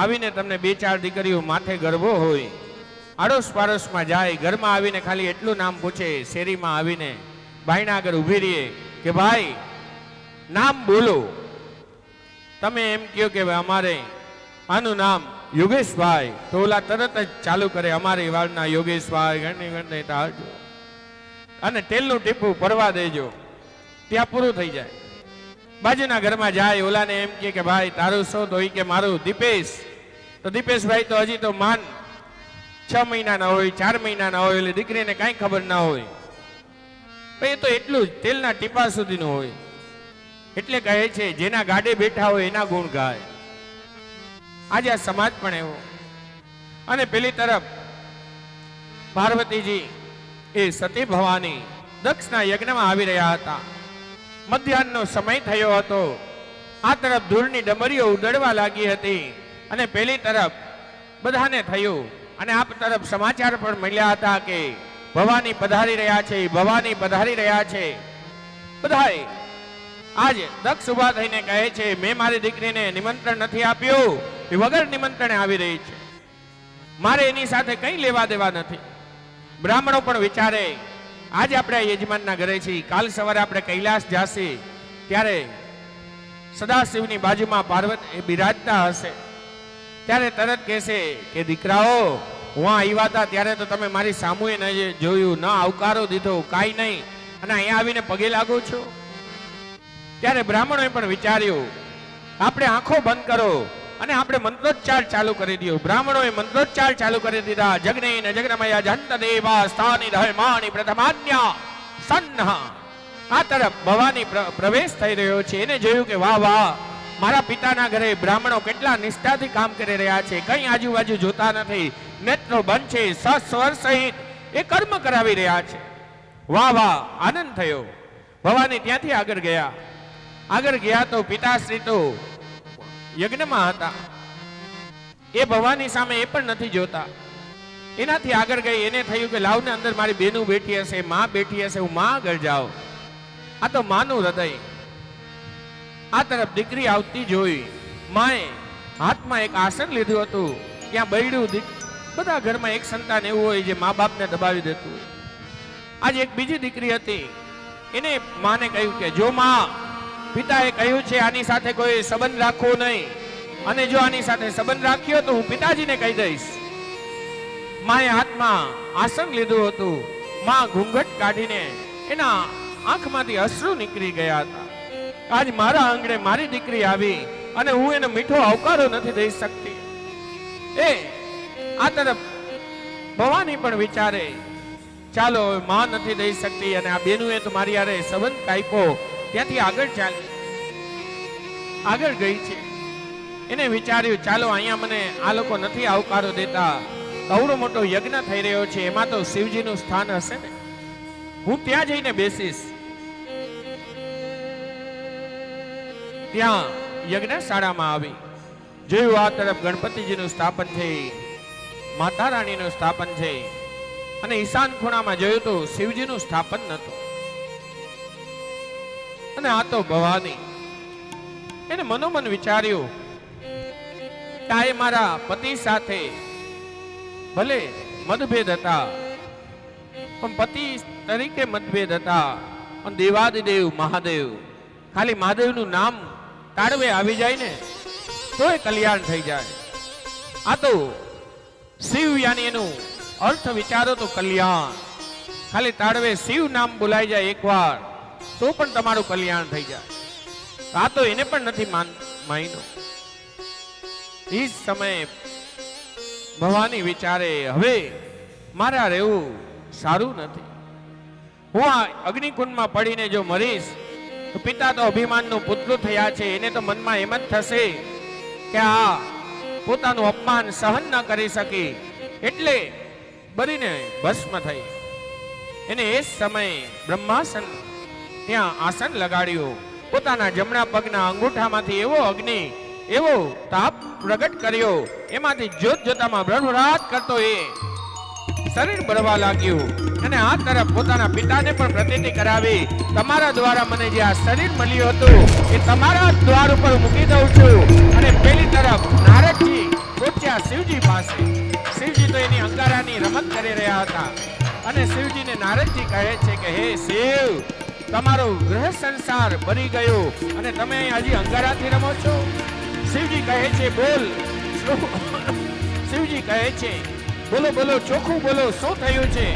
આવીને તમને 2-4 દીકરીઓ માથે ગરબો હોય, આડોશ પાડોશમાં જાય, ઘરમાં આવીને ખાલી એટલું નામ પૂછે, શેરીમાં આવીને ભાઈના આગળ ઊભી રહીએ કે ભાઈ નામ બોલો. તમે એમ કહો કે અમારે આનું નામ યોગેશભાઈ, તો ઓલા તરત જ ચાલુ કરે અમારી વાળના યોગેશભાઈ ગણને ટાળજો અને તેલનું ટીપું પડવા દેજો, ત્યાં પૂરું થઈ જાય. બાજુના ઘરમાં જાય, ઓલાને એમ કે ભાઈ તારું શું, તો કે મારું દીપેશ. તો દીપેશભાઈ તો હજી તો માન 6 મહિનાના હોય, 4 મહિનાના હોય, એટલે દીકરીને કાંઈ ખબર ના હોય, એ તો એટલું જ તેલના ટીપા સુધીનું હોય. એટલે કહે છે જેના ગાડે બેઠા હોય એના ગુણ ગાય. આજે આ સમાજ પણ એવો. અને પેલી તરફ પાર્વતીજી એ સતી ભવાની દક્ષના યજ્ઞમાં આવી રહ્યા હતા. મધ્યાહનનો સમય થયો હતો. આ તરફ ધૂળની ડમરીઓ ઉડડવા લાગી હતી અને પેલી તરફ બધાને થયું. અને આ તરફ સમાચાર પણ મળ્યા હતા કે ભવાની પધારી રહ્યા છે, ભવાની પધારી રહ્યા છે. બધાએ આજ દક્ષ ઉભા થઈને કહે છે મેં મારી દીકરીને નિમંત્રણ નથી આપ્યું, એ વગર નિમંત્રણે આવી રહી છે, મારે એની સાથે કંઈ લેવા દેવા નથી. બ્રાહ્મણો પણ વિચારે આજે આપણે યજમાનના ઘરે છીએ, કાલ સવારે આપણે કૈલાસ જાશે ત્યારે સદાશિવની બાજુમાં પાર્વતી બિરાજતા હશે, ત્યારે તરત કહેશે કે દીકરાઓ હું આવ્યા હતા ત્યારે તો તમે મારી સામુએ ન જોયું, ન આવકારો દીધો, કાંઈ નહીં, અને અહીંયા આવીને પગે લાગો છો. ત્યારે બ્રાહ્મણોએ પણ વિચાર્યું આપણે આંખો બંધ કરો અને આપણે મંત્રોચ્ચાર ચાલુ કરી દો. બ્રાહ્મણોએ મંત્રોચ્ચાર ચાલુ કરી દીધા. જગ્નેન જગ્નમય જંત દેવા સ્થાની રહેમાની પ્રથમાન્યા સન્નહ. આ તરફ ભવાની પ્રવેશ થઈ રહ્યો છે. એને જોયું કે વાહ વાહ, મારા પિતાના ઘરે બ્રાહ્મણો કેટલા નિષ્ઠાથી કામ કરી રહ્યા છે, કઈ આજુબાજુ જોતા નથી, નેત્રો બંધ છે, સસ્વર સહિત એ કર્મ કરાવી રહ્યા છે. વાહ વાહ, આનંદ થયો. ભવાની ત્યાંથી આગળ ગયા. આગળ ગયા તો પિતાશ્રી તો યજ્ઞમાં હતા. એ ભવાની સામે એ પણ નથી જોતા. એનાથી આગળ ગઈ. એને થયું કે લાવને અંદર મારી બેનું બેઠી હશે, માં બેઠી હશે, હું માં આગળ જાઉં. આ તો માનું હૃદય. આ તરફ દીકરી આવતી જોઈ. માએ હાથમાં એક આસન લીધું હતું. ત્યાં બૈડું બધા ઘરમાં એક સંતાન એવું હોય જે મા બાપને દબાવી દેતું હોય. આજે એક બીજી દીકરી હતી. એને માને કહ્યું કે જો માં, પિતાએ કહ્યું છે આની સાથે કોઈ સંબંધ રાખવો નહીં, અને જો આની સાથે સંબંધ રાખ્યો તો હું પિતાજીને કહી દઈશ. માએ હાથમાં આસન લીધું હતું. માં ઘૂંઘટ કાઢીને એના આંખમાંથી અશ્રુ નીકળી ગયા હતા. આજ મારા આંગણે મારી દીકરી આવી અને હું એને મીઠો આવકારો નથી દઈ શકતી. એ આ તરફ ભવાની પણ વિચારે ચાલો માં નથી દઈ શકતી અને આ બેનુએ તો મારી યારે સંબંધ કાપ્યો, ત્યાંથી આગળ ચાલી આગળ ગઈ છે. એને વિચાર્યું ચાલો અહીંયા મને આ લોકો નથી આવકારો દેતા, કવડો મોટો યજ્ઞ થઈ રહ્યો છે, એમાં તો શિવજીનું સ્થાન હશે ને, હું ત્યાં જઈને બેસીશ. ત્યાં યજ્ઞશાળામાં આવી. જોયું આ તરફ ગણપતિજીનું સ્થાપન છે, માતા રાણીનું સ્થાપન છે, અને ઈશાન ખૂણામાં જોયું તો શિવજીનું સ્થાપન નહોતું. અને આ તો ભવાની. એને મનોમન વિચાર્યું કે આ મારા પતિ સાથે ભલે મતભેદ હતા, પણ પતિ તરીકે મતભેદ હતા, પણ દેવાદિદેવ મહાદેવ, ખાલી મહાદેવનું નામ તાળવે આવી જાય ને તો એ કલ્યાણ થઈ જાય. આ તો શિવ યાની એનું અર્થ વિચારો તો કલ્યાણ. ખાલી તાળવે શિવ નામ બોલાઈ જાય એકવાર તો પણ તમારું કલ્યાણ થઈ જાય. આ તો એને પણ નથી માન્યો. એ સમયે ભવાની વિચારે હવે મારા રહેવું સારું નથી. હું આ અગ્નિકુંડમાં પડીને જો મરીશ તો પિતા તો અભિમાનનું પુતળું થયા છે, એને તો મનમાં એમ જ થશે કે આ પોતાનું અપમાન સહન ન કરી શકી એટલે બરીને ભસ્મ થઈ. એને એ સમયે બ્રહ્માસન ત્યાં આસન લગાડ્યું. પોતાના જમણા પગના અંગૂઠામાંથી એવો અગ્નિ, એવો તાપ પ્રગટ કર્યો, એમાંથી જ્યોત જ્યોતામાં બ્રહ્મરાત કરતો એ શરીર બળવા લાગ્યું. અને આ તરફ પોતાના પિતાને પણ પ્રતીતિ કરાવી, તમારા દ્વારા મને જે આ શરીર મળ્યું હતું એ તમારા દ્વાર ઉપર મૂકી દઉં છું. અને પેલી તરફ નારદજી પહોંચ્યા શિવજી પાસે. શિવજી તો એની અંગારાની રમત કરી રહ્યા હતા અને શિવજીને નારદજી કહે છે કે હે શિવ, તમારો ગ્રહ સંસાર બની ગયો અને તમે અહીં હજી અંગારાથી રમો છો? શિવજી કહે છે બોલ. શિવજી કહે છે બોલો બોલો, ચોખ્ખું બોલો, શું થયું છે?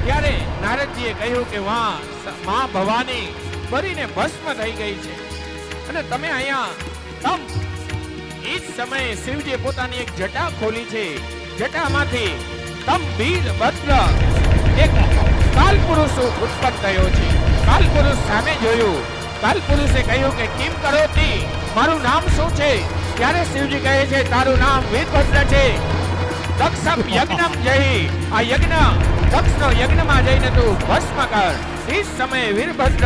ત્યારે નારદજીએ કહ્યું કે માં ભવાની બળીને ભસ્મ થઈ ગઈ છે અને તમે અહીંયા એ જ સમયે શિવજીએ પોતાની એક જટા ખોલી છે. જટામાંથી તમ વીરભદ્ર એક કાલપુરુષ ઉત્પન્ન થયો છે. કાલપુરુષ સામે જોયું. કાલપુરુષે કહ્યું કે કેમ કરો તી, મારું નામ શું છે? ત્યારે શિવજી કહે છે તારું નામ વીરભદ્ર છે. દક્ષ યજ્ઞમ જઈ, આ યજ્ઞ દક્ષનો યજ્ઞમાં જઈને તું ભસ્મ કર. એ જ સમયે વીરભદ્ર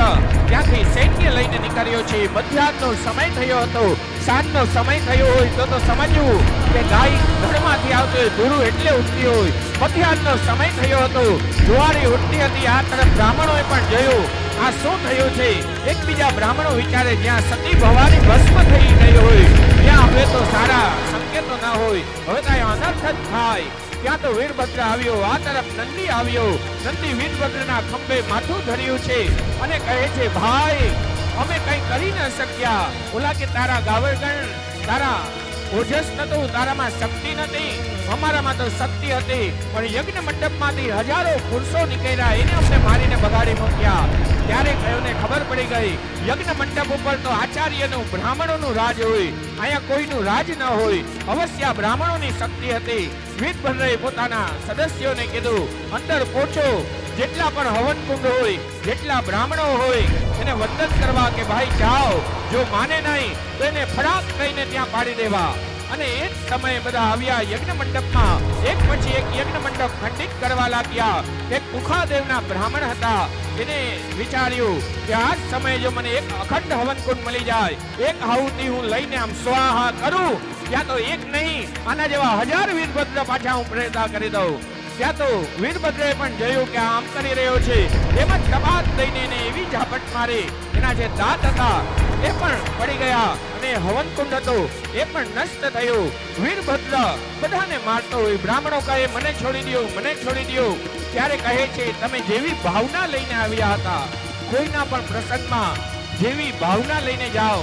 ત્યાંથી સૈન્ય લઈને નીકળ્યો છે. મધ્યાહનો સમય થયો હતો. સાંજનો સમય થયો હોય તો સમજવું કે ગાય ઘરમાંથી આવતો હોય, ધૂરું એટલે ઉઠતી હોય. મધ્યાહનો સમય થયો હતો, જુવારી ઉઠતી હતી. આ તરફ બ્રાહ્મણોએ પણ જોયું આ શું થયું છે. એકબીજા બ્રાહ્મણો વિચારે જ્યાં સતી ભવાની ભસ્મ થઈ ગઈ હોય ત્યાં હવે તો સારા સંકેતો ના હોય, હવે કાંઈ અનર્થ જ થાય. ત્યાં તો વીરભદ્ર આવ્યો. આ તરફ નંદી આવ્યો. નંદી વીરભદ્રના ખંભે માથું ધર્યું છે અને કહે છે ભાઈ, અમે કઈ કરી ન શક્યા. ઓલા કે તારા ગાવરગણ, તારા ઓજસ નતું, તારામાં શક્તિ નથી, અમારામાં તો શક્તિ હતી. પણ યજ્ઞ મંડપમાંથી હજારો પુરુષો નીકળ્યા, એને અમને મારીને બગાડી મૂક્યા. ત્યારે કયોને ખબર પડી ગઈ યજ્ઞ મંડપ ઉપર તો આચાર્યનું, બ્રાહ્મણોનું રાજ હોય, અહીંયા કોઈનું રાજ ન હોય. અવશ્ય બ્રાહ્મણોની શક્તિ હતી. વીરભદ્રએ પોતાના સદસ્યોને કીધું અંદર પહોંચો, જેટલા પણ હવન કુંડ હોય, જેટલા બ્રાહ્મણો હોય એને વંદન કરવા કે ભાઈ જાઓ. જો માને નહીં તો એને ફડાક કહીને ત્યાં પાડી દેવા. અને એ જ સમયે બધા આવ્યા યજ્ઞ મંડપમાં. એક પછી એક યજ્ઞ મંડપ ખંડિત કરવા લાગ્યા. એક કુખાદેવના બ્રાહ્મણ હતા, એને વિચાર્યું કે આ જ સમયે જો મને એક અખંડ હવન કુંડ મળી જાય, એક આહુતિ હું લઈને આમ સ્વાહા કરું, ત્યાં તો એક નહીં આના જેવા 1000 વીરભદ્ર પાછા હું પેદા કરી દઉં. ત્યાં તો વીરભદ્રએ પણ જોયું કે આમ કરી રહ્યો છે. એમ જ ટપાત દઈને એને એવી ઝાપટ મારી, એના જે દાંત હતા એ પણ પડી ગયા અને હવન કુંડ હતો એ પણ નષ્ટ થયું. વીરભદ્ર બધાને મારતો હોય. બ્રાહ્મણો કહે મને છોડી દો, મને છોડી દો. ત્યારે કહે છે તમે જેવી ભાવના લઈને આવ્યા હતા, કોઈના પણ પ્રસંગમાં જેવી ભાવના લઈને જાઓ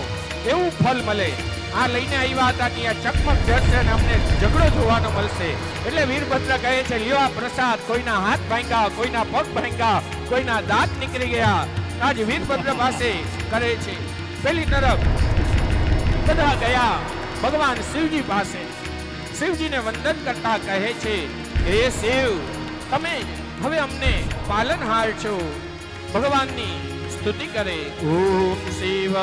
એવું ફળ મળે. આ લઈને આવ્યા હતા કે આ ચકમક જશે અને અમને ઝઘડો જોવાનો મળશે. એટલે વીરભદ્ર કહે છે લ્યો આ પ્રસાદ. કોઈના હાથ ભાંગ્યા, કોઈના પગ ભાંગ્યા, કોઈના દાંત નીકળી ગયા. આજ વીરભદ્ર પાસે કરે છે. પેલી તરફ બધા ગયા ભગવાન શિવજી પાસે. શિવજીને વંદન કરતા કહે છે હે શિવ, તમે હવે અમને પાલનહાર છો. ભગવાનની સ્તુતિ કરે. ઓમ શિવ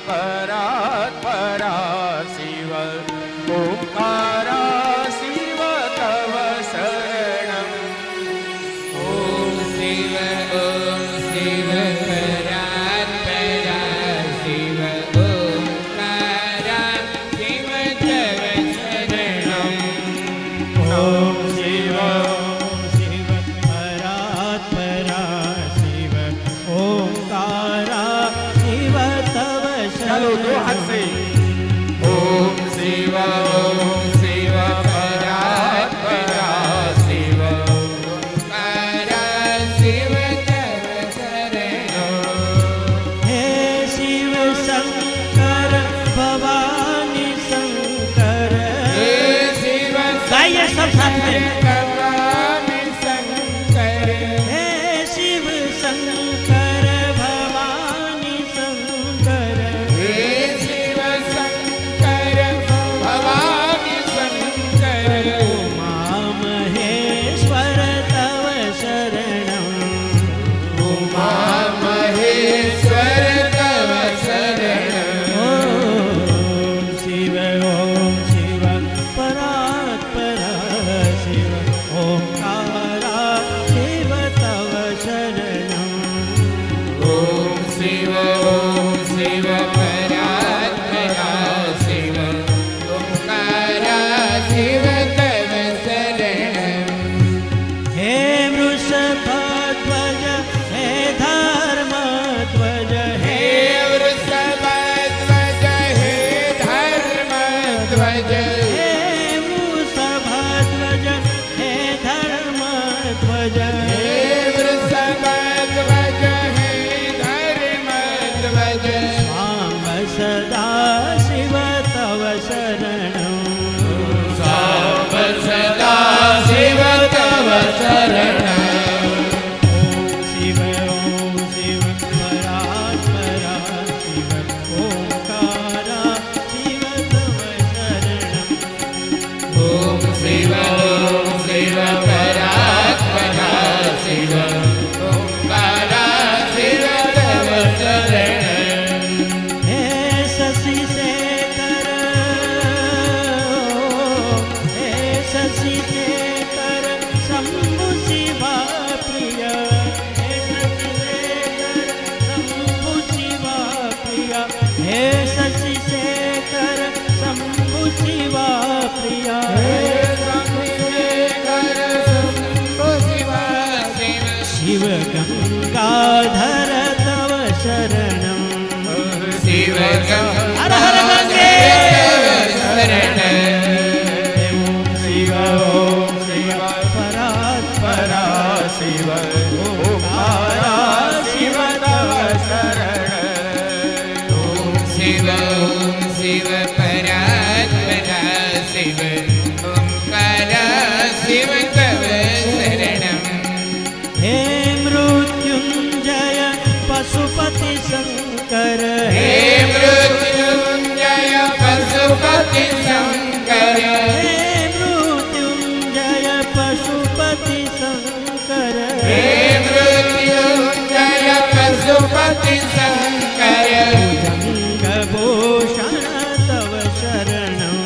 પરાત પરા શિવ ઓમકારા શિવ તવ શરણમ. ઓમ શિવ પરાત પરા શિવ ઓમકારા શિવ તવ શરણમ. ઓમ શિવ પરાત પરા શિવ ઓમકારા શિવ તવ ચાલો દો હાથ શરણમ. સે. ઓમ શિવ શિવ હર હર ગંગે શરણ ઓમ શિવ પરાત્પરા શિવ ઓમકારા શિવ તવ શરણ શિવ ઓમ શિવ પરાત્પરા શિવ ઓમકારા શિવ તવ શરણમ હે મૃત્યુંજય પશુપતિ શંકર હે મૃત્યુંજય પશુપતિ શંકર હે મૃત્યુંજય પશુપતિ શંકર હે મૃત્યુંજય પશુપતિ શંકર ભૂષણ તવ શરણમ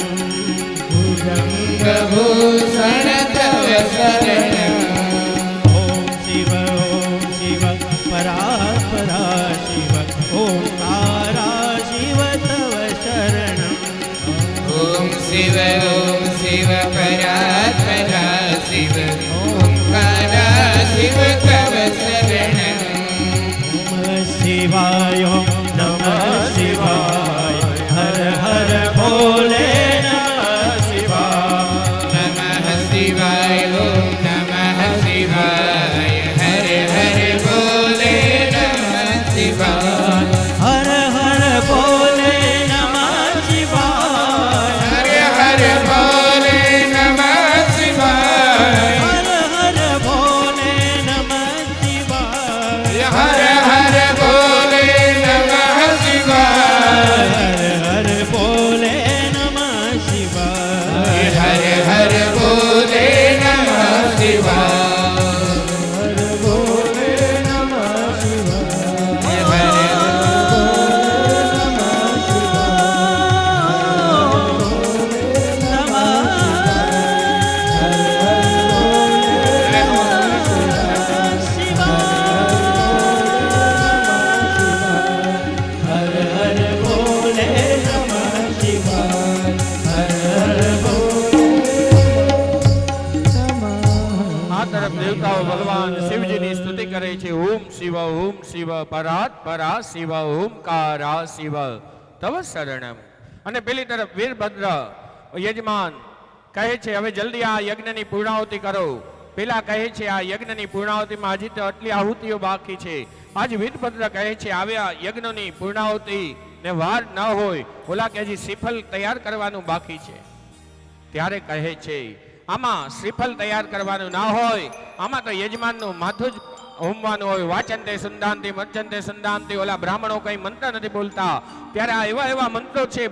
ભૂષણ તવ શરણમ ઓમ શિવ પરાત્પરા શિવ ઓમકારા શિવ તવ શરણમ ઓમ શિવ પરાત્પરા શિવ ઓમકારા શિવ તવ શરણમ નમઃ શિવાય નમઃ શિવાય હર હર ભોલે નમઃ શિવાય નમઃ શિવાય ઓમ નમઃ શિવાય હર હર બોલે નમઃ શિવાય હર હર ભોલે નમઃ શિવાય હર હર બોલે નમઃ શિવાય હર હર ભોલે નમઃ શિવાય હર હર બોલે નમઃ શિવાય હર હર ભોલે નમઃ શિવાય હર હર બોલે નમઃ શિવાય હર ભોલે નમઃ શિવાય આ તરફ દેવતાઓ ભગવાન શિવજીની સ્તુતિ કરે છે. ઓમ શિવ પરાત્પરા શિવ ઓમકારા શિવ તવ શરણમ. અને પેલી તરફ વીરભદ્ર યજમાન કહે છે હવે જલ્દી આ યજ્ઞની પૂર્ણાહુતિ કરો. પેલા કહે છે આ યજ્ઞની પૂર્ણાહુતિમાં હજી તો આટલી આહુતિઓ બાકી છે. આજ વીરભદ્ર કહે છે આવ્યા યજ્ઞની પૂર્ણાહુતિ ને વાર ન હોય, ઓલા કે હજી શ્રીફળ તૈયાર કરવાનું બાકી છે. ત્યારે કહે છે આમાં શ્રીફળ તૈયાર કરવાનું ના હોય, આમાં તો યજમાનનું માથું જ હોમવાનું હોય. વાચંતે સુંદાંતિ મર્ચંતે સુંદાંતિ. ઓલા બ્રાહ્મણો કઈ મંત્ર નથી બોલતા. ત્યારે આ એવા મંત્રો છે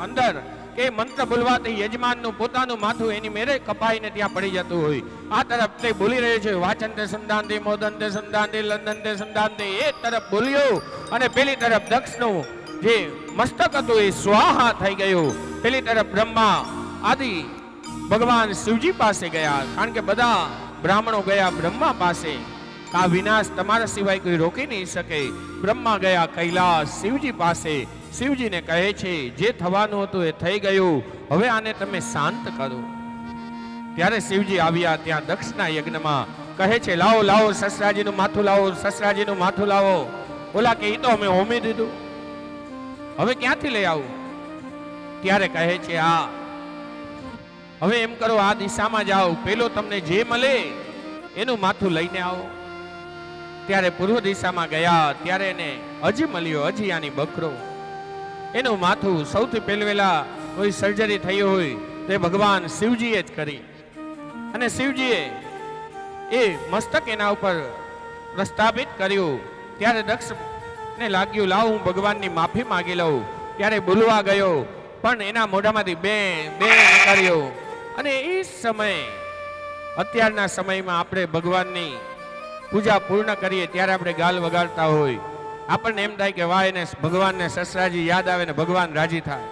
અંદર કે મંત્ર બોલવાથી યજમાનનું પોતાનું માથું એની મેરે કપાઈને ત્યાં પડી જતું હોય. આ તરફ તે બોલી રહ્યો છે વાચંતે સુંદાંતિ મોદંતે સુંદાંતિ લંદંતે સુંદાંતિ. એ તરફ બોલ્યો અને પેલી તરફ દક્ષનું જે મસ્તક હતું એ સ્વાહા થઈ ગયું. પેલી તરફ બ્રહ્મા આદિ ભગવાન શિવજી પાસે ગયા, કારણ કે બધા બ્રાહ્મણો ગયા બ્રહ્મા પાસે. આ વિનાશ તમારા સિવાય કોઈ રોકી નહીં શકે. બ્રહ્મા ગયા કૈલાસ શિવજી પાસે. શિવજીને કહે છે જે થવાનું હતું એ થઈ ગયું, હવે આને તમે શાંત કરો. ત્યારે શિવજી આવ્યા ત્યાં દક્ષના યજ્ઞમાં. કહે છે લાવો લાવો સસરાજીનું માથું લાવો, સસરાજીનું માથું લાવો. ઓલા કે ઈ તો અમે હોમી દીધું, હવે ક્યાંથી લઈ આવું? ત્યારે કહે છે હવે એમ કરો આ દિશામાં જાઓ, પેલો તમને જે મળે એનું માથું લઈને આવો. ત્યારે પૂર્વ દિશામાં ગયા ત્યારે એને અજી મળ્યો, અજીયાની બકરો. એનું માથું સૌથી પહેલા કોઈ સર્જરી થઈ હોય તે ભગવાન શિવજીએ જ કરી. અને શિવજીએ એ મસ્તક એના ઉપર પ્રસ્થાપિત કર્યું. ત્યારે દક્ષ ને લાગ્યું લાવ હું ભગવાનની માફી માંગી લઉં. ત્યારે બોલવા ગયો પણ એના મોઢામાંથી બે નીકળ્યો. અને એ સમયે અત્યારના સમયમાં આપણે ભગવાનની પૂજા પૂર્ણ કરીએ ત્યારે આપણે ગાલ વગાડતા હોય, આપણને એમ થાય કે વાહ એને ભગવાનને સસરાજી યાદ આવે ને ભગવાન રાજી થાય.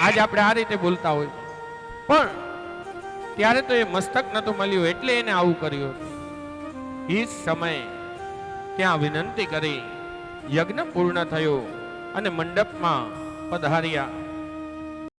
આજ આપણે આ રીતે બોલતા હોય, પણ ત્યારે તો એ મસ્તક નતું મળ્યું એટલે એને આવું કર્યું. એ જ સમયે ત્યાં વિનંતી કરી, યજ્ઞ પૂર્ણ થયો અને મંડપમાં પધાર્યા.